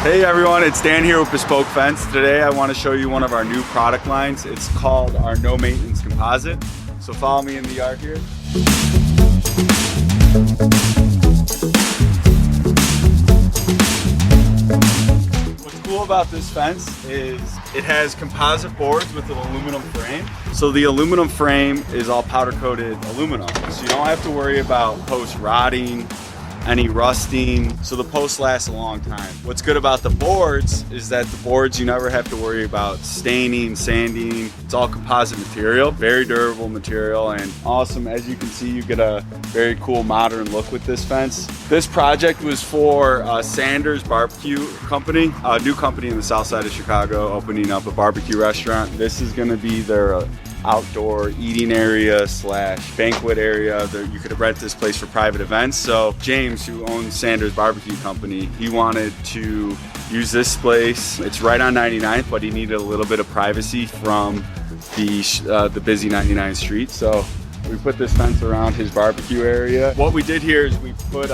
Hey everyone, it's Dan here with Bespoke Fence. Today I want to show you one of our new product lines. It's called our No Maintenance Composite. So follow me in the yard here. What's cool about this fence is it has composite boards with an aluminum frame. So the aluminum frame is all powder coated aluminum. So you don't have to worry about post rotting, any rusting, so the posts last a long time. What's good about the boards is that the boards you never have to worry about staining, sanding. It's all composite material, very durable material, and awesome. As you can see, you get a very cool modern look with this fence. This project was for Sanders BBQ company, a new company in the south side of Chicago, opening up a barbecue restaurant. This is gonna be their outdoor eating area / banquet area. You could rent this place for private events. So James, who owns Sanders BBQ company, he wanted to use this place. It's right on 99th, but he needed a little bit of privacy from the busy 99th street. So we put this fence around his barbecue area. What we did here is we put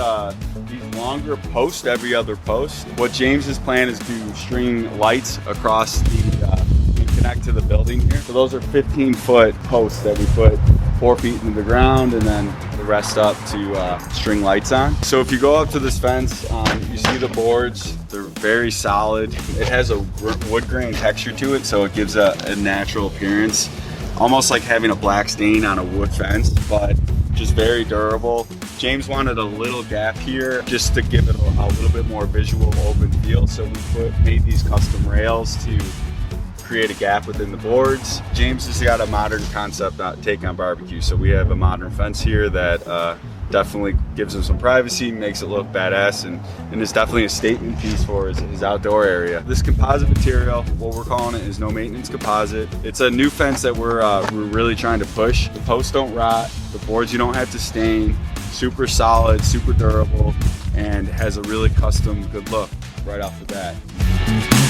these longer posts every other post. What James's plan is to string lights across the connect to the building here. So those are 15-foot posts that we put 4 feet into the ground and then the rest up to string lights on. So if you go up to this fence, you see the boards, they're very solid. It has a wood grain texture to it, so it gives a natural appearance, almost like having a black stain on a wood fence, but just very durable. James wanted a little gap here just to give it a little bit more visual open feel, so we made these custom rails to create a gap within the boards. James has got a modern concept take on barbecue, so we have a modern fence here that definitely gives him some privacy, makes it look badass, and is definitely a statement piece for his outdoor area. This composite material, what we're calling it, is No Maintenance Composite. It's a new fence that we're really trying to push. The posts don't rot, the boards you don't have to stain, super solid, super durable, and has a really custom good look right off the bat.